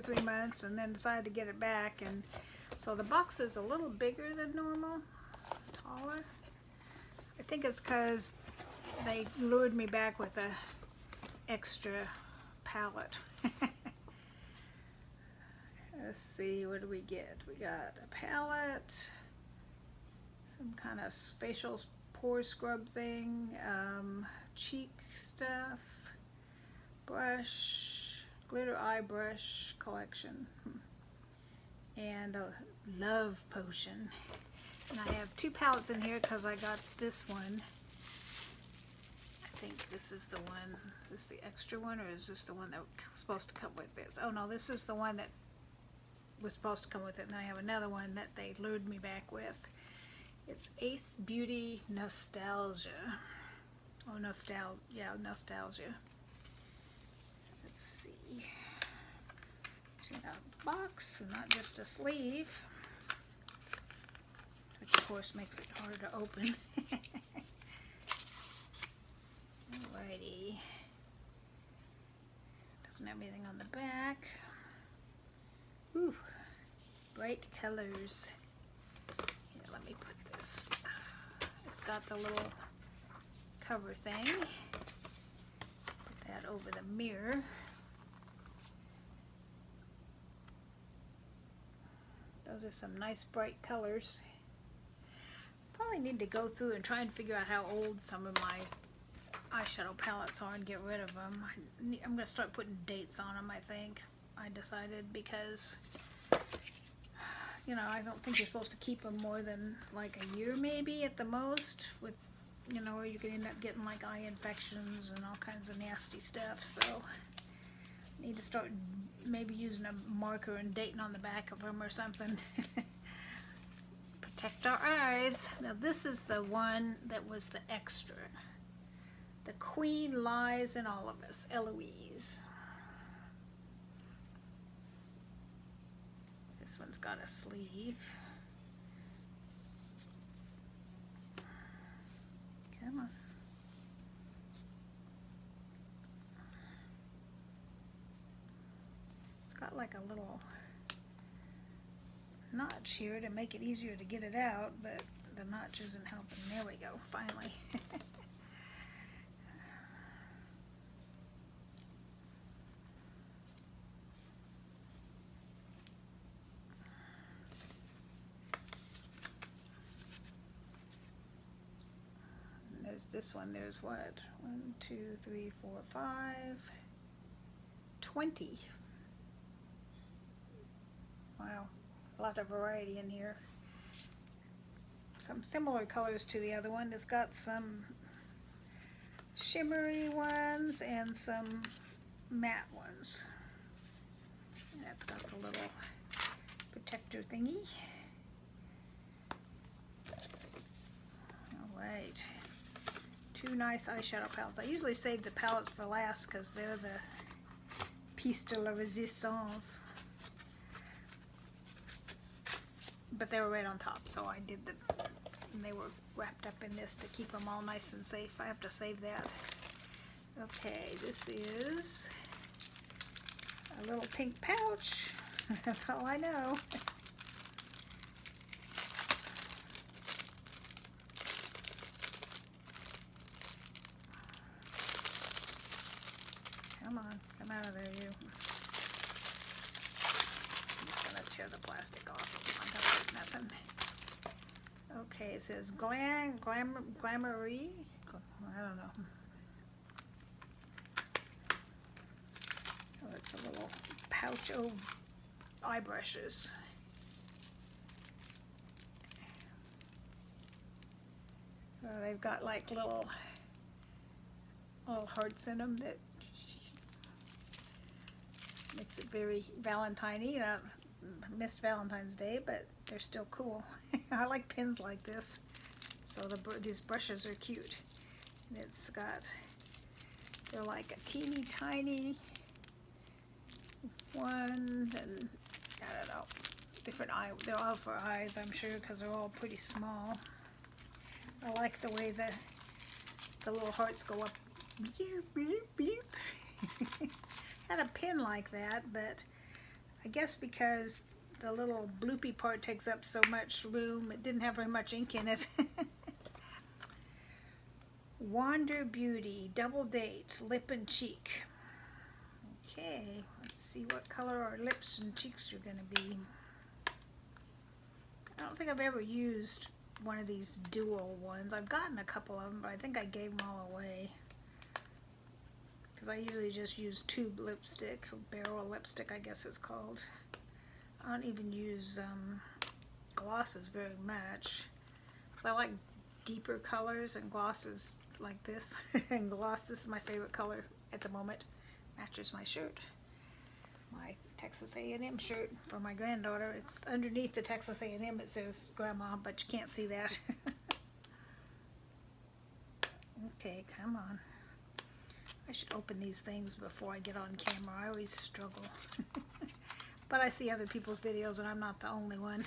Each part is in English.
or 3 months and then decided to get it back, and so the box is a little bigger than normal, taller. I think it's because they lured me back with a extra palette. Let's see, what do we get? We got a palette, some kind of facial pore scrub thing, cheek stuff, brush, glitter eye brush collection, and a love potion. And I have 2 palettes in here because I got this one. I think this is the one. Is this the extra one, or is this the one that was supposed to come with this? Oh no, this is the one that was supposed to come with it, and I have another one that they lured me back with. It's Ace Beauty Nostalgia. Oh, Nostalgia. Let's see. It's in a box and not just a sleeve, which of course makes it harder to open. Alrighty. Doesn't have anything on the back. Ooh, bright colors. Here, let me put this. It's got the little cover thing. Put that over the mirror. Those are some nice bright colors. Probably need to go through and try and figure out how old some of my eyeshadow palettes are and get rid of them. I'm going to start putting dates on them, I think. I decided, because you know, I don't think you're supposed to keep them more than like a year maybe at the most, with, you know, or you could end up getting like eye infections and all kinds of nasty stuff. So I need to start maybe using a marker and dating on the back of them or something. Protect our eyes. Now this is the one that was the extra. The Queen Lies in All of Us, Eloise. This one's got a sleeve. Come on. It's got like a little notch here to make it easier to get it out, but the notch isn't helping. There we go, finally. There's this one. There's what? 1, 2, 3, 4, 5, 20. Wow, a lot of variety in here. Some similar colors to the other one. It's got some shimmery ones and some matte ones. And it's got the little protector thingy. All right. 2 nice eyeshadow palettes. I usually save the palettes for last because they're the piece de la resistance. But they were right on top, so I did and they were wrapped up in this to keep them all nice and safe. I have to save that. Okay, this is a little pink pouch. That's all I know. Come on, come out of there, you. I'm just gonna tear the plastic off. I don't like nothing. Okay, it says Glamoury. I don't know. Oh, it's a little pouch of eye brushes. They've got like little hearts in them that makes it very Valentine-y. Missed Valentine's Day, but they're still cool. I like pins like this. So these brushes are cute. And it's got, they're like a teeny tiny one, and I don't know, different eye. They're all for eyes, I'm sure, because they're all pretty small. I like the way the little hearts go up. Had a pin like that, but I guess because the little bloopy part takes up so much room, it didn't have very much ink in it. Wander Beauty, Double Date, Lip and Cheek. Okay, let's see what color our lips and cheeks are going to be. I don't think I've ever used one of these dual ones. I've gotten a couple of them, but I think I gave them all away. Because I usually just use tube lipstick, or barrel lipstick I guess it's called. I don't even use glosses very much. Because I like deeper colors and glosses like this. And gloss, this is my favorite color at the moment. Matches my shirt. My Texas A&M shirt for my granddaughter. It's underneath the Texas A&M, it says Grandma, but you can't see that. Okay, come on. I should open these things before I get on camera. I always struggle. But I see other people's videos and I'm not the only one.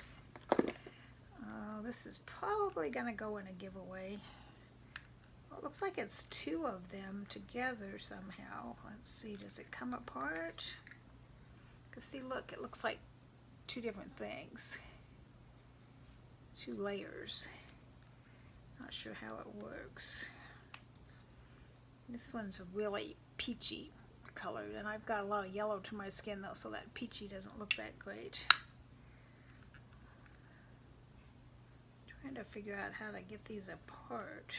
This is probably going to go in a giveaway. Well, it looks like it's two of them together somehow. Let's see, does it come apart? Because see, look, it looks like two different things. Two layers. Not sure how it works. This one's a really peachy colored, and I've got a lot of yellow to my skin though, so that peachy doesn't look that great. Trying to figure out how to get these apart.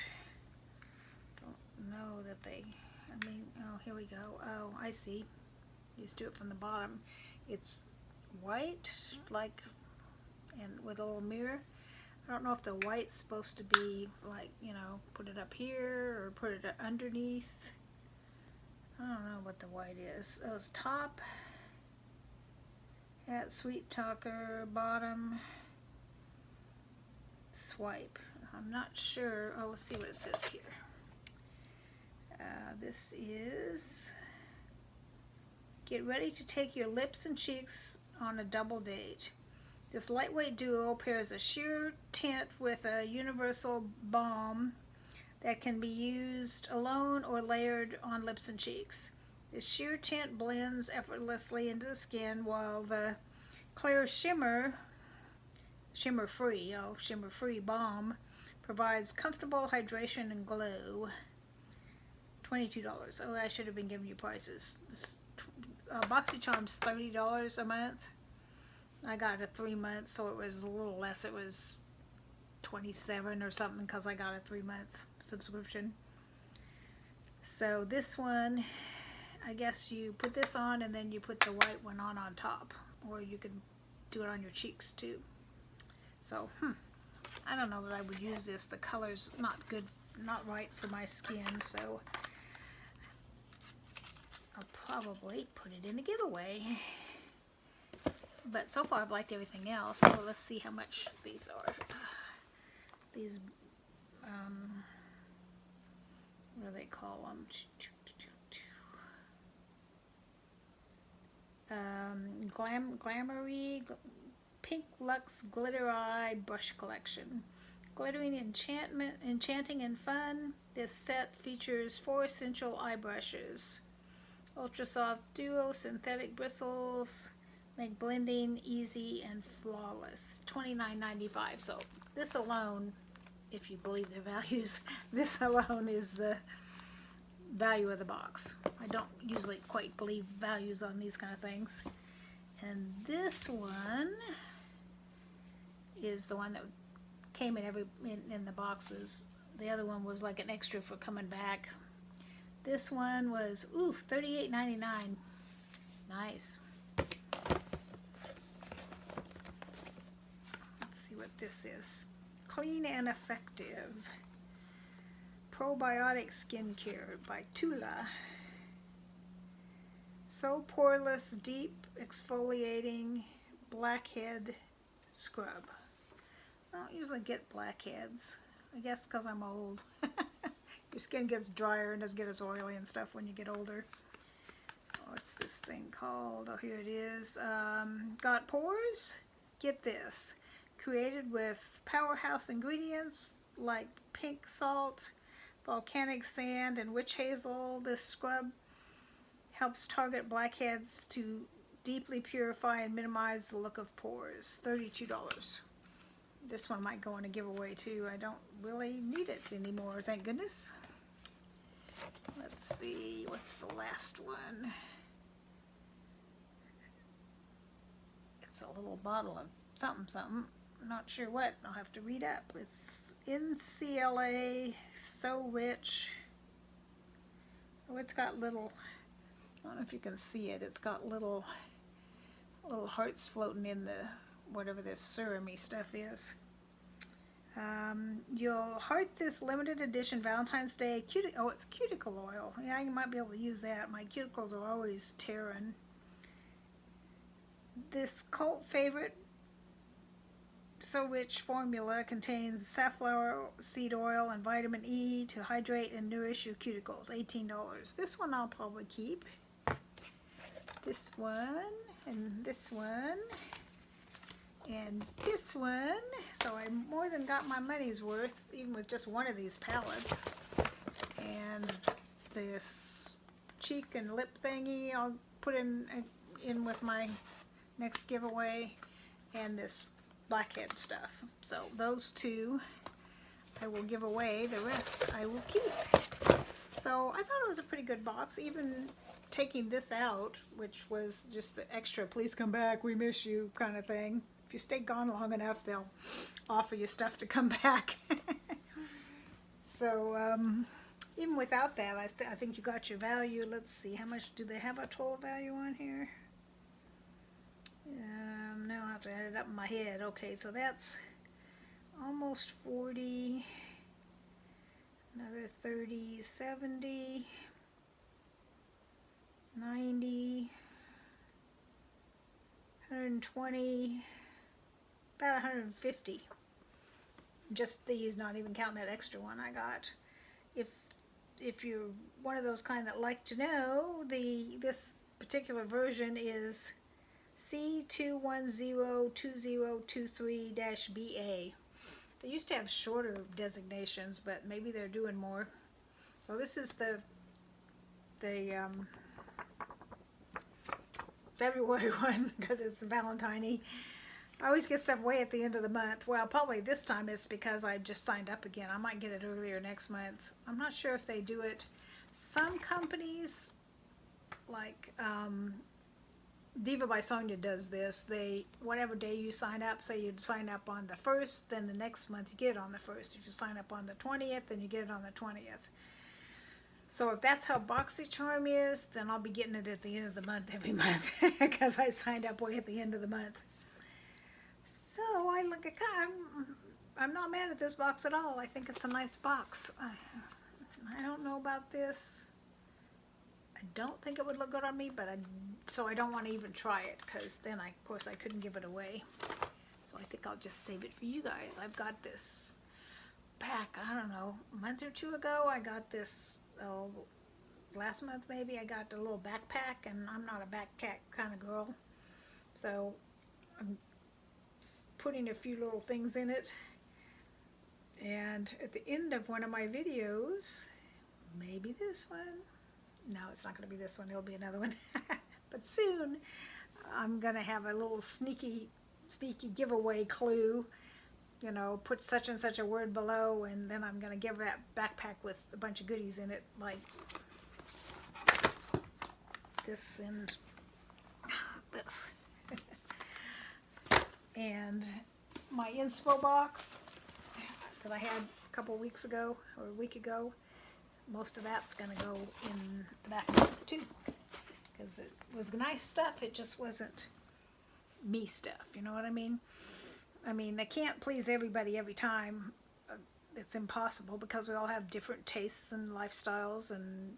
Don't know that they, I mean, oh, here we go. Oh, I see. Just do it from the bottom. It's white, like, and with a little mirror. I don't know if the white's supposed to be like, you know, put it up here or put it underneath. I don't know what the white is. Oh, it's top, at Sweet Talker, bottom, swipe. I'm not sure. Oh, let's see what it says here. This is, get ready to take your lips and cheeks on a double date. This lightweight duo pairs a sheer tint with a universal balm that can be used alone or layered on lips and cheeks. This sheer tint blends effortlessly into the skin, while the clear shimmer-free balm provides comfortable hydration and glow. $22. Oh, I should have been giving you prices. This, Boxy Charm's $30 a month. I got a 3 months, so it was a little less. It was $27 or something because I got a 3-month subscription. So this one, I guess you put this on and then you put the white one on top, or you can do it on your cheeks too. So, I don't know that I would use this. The color's not good, not right for my skin, so I'll probably put it in a giveaway. But so far I've liked everything else, so let's see how much these are. These, what do they call them? Glamoury Pink Luxe Glitter Eye Brush Collection. Glittering enchanting and fun, this set features 4 essential eye brushes. Ultra soft duo synthetic bristles make blending easy and flawless. $29.95. So this alone, if you believe their values, this alone is the value of the box. I don't usually quite believe values on these kind of things. And this one is the one that came in the boxes. The other one was like an extra for coming back. This one was, $38.99. Nice. Let's see what this is. Clean and Effective Probiotic Skincare by Tula. So poreless, deep, exfoliating blackhead scrub. I don't usually get blackheads. I guess because I'm old. Your skin gets drier and doesn't get as oily and stuff when you get older. What's this thing called? Oh, here it is. Got pores? Get this. Created with powerhouse ingredients like pink salt, volcanic sand, and witch hazel, this scrub helps target blackheads to deeply purify and minimize the look of pores. $32. This one might go in a giveaway too. I don't really need it anymore, thank goodness. Let's see, what's the last one? It's a little bottle of something something. I'm not sure what. I'll have to read up. It's NCLA So Rich. Oh, it's got little, I don't know if you can see it. It's got little hearts floating in the whatever this serum-y stuff is. You'll heart this limited edition Valentine's Day it's cuticle oil. Yeah, you might be able to use that. My cuticles are always tearing. This cult favorite So Rich formula contains safflower seed oil and vitamin E to hydrate and nourish your cuticles. $18. This one I'll probably keep. This one and this one and this one. So I more than got my money's worth, even with just one of these palettes. And this cheek and lip thingy I'll put in with my next giveaway, and this blackhead stuff. So those two I will give away. The rest I will keep. So I thought it was a pretty good box, even taking this out, which was just the extra please come back, we miss you kind of thing. If you stay gone long enough, they'll offer you stuff to come back. So even without that, I think you got your value. Let's see, how much do they have a total value on here? Now I have to add it up in my head. Okay, so that's almost 40, another 30, 70, 90, 120, about 150. Just these, not even counting that extra one I got. If you're one of those kind that like to know, this particular version is C2102023-BA. They used to have shorter designations, but maybe they're doing more. So this is the February one, because it's Valentine-y. I always get stuff way at the end of the month. Well, probably this time it's because I just signed up again. I might get it earlier next month. I'm not sure if they do it. Some companies, like Diva by Sonia does this. Whatever day you sign up, say you'd sign up on the 1st, then the next month you get it on the 1st. If you sign up on the 20th, then you get it on the 20th. So if that's how BoxyCharm is, then I'll be getting it at the end of the month every month, because I signed up way at the end of the month. So I'm not mad at this box at all. I think it's a nice box. I don't know about this. I don't think it would look good on me, but so I don't want to even try it, because then of course I couldn't give it away. So I think I'll just save it for you guys. I've got this back, I don't know, a month or two ago. I got this, last month maybe, I got a little backpack, and I'm not a backpack kind of girl. So I'm putting a few little things in it. And at the end of one of my videos, maybe this one, no, it's not going to be this one, it'll be another one. But soon I'm going to have a little sneaky giveaway clue, you know, put such and such a word below, and then I'm going to give that backpack with a bunch of goodies in it, like this and this. And my inspo box that I had a couple weeks ago, or a week ago, most of that's going to go in the back too, because it was nice stuff. It just wasn't me stuff, you know what I mean? I mean, they can't please everybody every time. It's impossible, because we all have different tastes and lifestyles and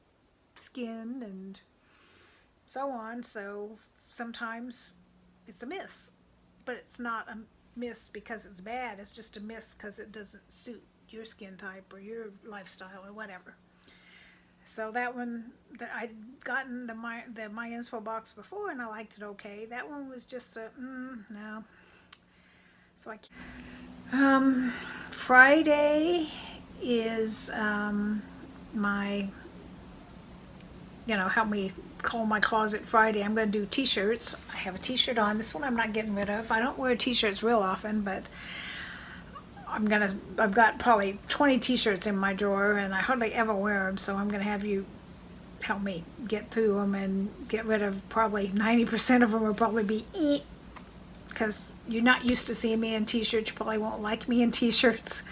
skin and so on. So sometimes it's a miss, but it's not a miss because it's bad. It's just a miss because it doesn't suit your skin type or your lifestyle or whatever. So that one, I'd gotten the My Inspo box before, and I liked it okay. That one was just a, no. So Friday is my, help me call my closet Friday, I'm going to do t-shirts. I have a t-shirt on. This one I'm not getting rid of. I don't wear t-shirts real often, but I've got probably 20 t-shirts in my drawer, and I hardly ever wear them, so I'm going to have you help me get through them and get rid of probably 90% of them will probably be because you're not used to seeing me in t-shirts. You probably won't like me in t-shirts.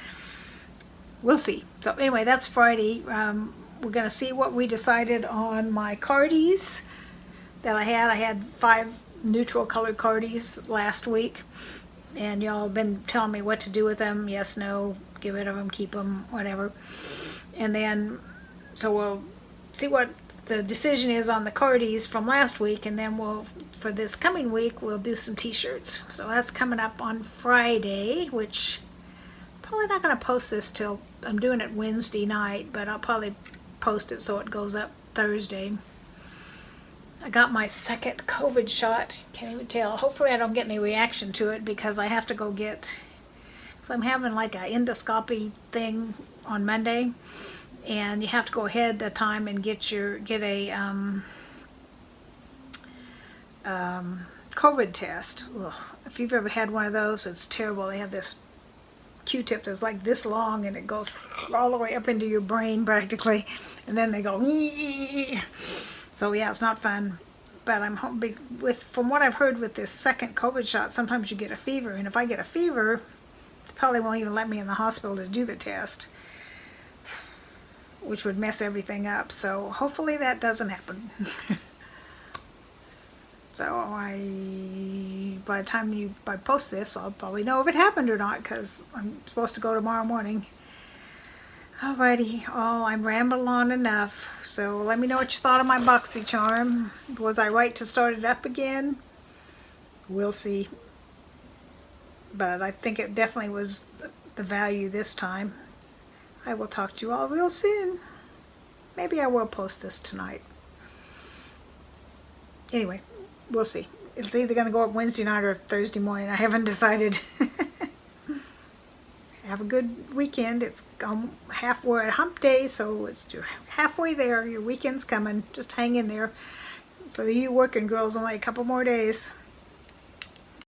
We'll see. So anyway, that's Friday. We're going to see what we decided on my cardies that I had. I had 5 neutral colored cardies last week, and y'all have been telling me what to do with them. Yes, no, get rid of them, keep them, whatever. And then, so we'll see what the decision is on the cardies from last week, and then for this coming week, we'll do some t-shirts. So that's coming up on Friday, which probably not going to post this till, I'm doing it Wednesday night, but I'll probably post it so it goes up Thursday. I got my second COVID shot. Can't even tell. Hopefully I don't get any reaction to it because I have to go get, so I'm having like a endoscopy thing on Monday, and you have to go ahead a time and get a COVID test. Ugh. If you've ever had one of those, it's terrible. They have this Q-tip that's like this long, and it goes all the way up into your brain practically, and then they go so yeah, it's not fun. But I'm hoping from what I've heard with this second COVID shot, sometimes you get a fever, and if I get a fever, they probably won't even let me in the hospital to do the test, which would mess everything up. So hopefully that doesn't happen. So by the time I post this, I'll probably know if it happened or not, because I'm supposed to go tomorrow morning. Alrighty, I'm rambling on enough. So let me know what you thought of my Boxy charm. Was I right to start it up again? We'll see. But I think it definitely was the value this time. I will talk to you all real soon. Maybe I will post this tonight. Anyway, we'll see. It's either going to go up Wednesday night or Thursday morning. I haven't decided. Have a good weekend. It's halfway hump day, so it's halfway there. Your weekend's coming. Just hang in there. For you working girls, only a couple more days.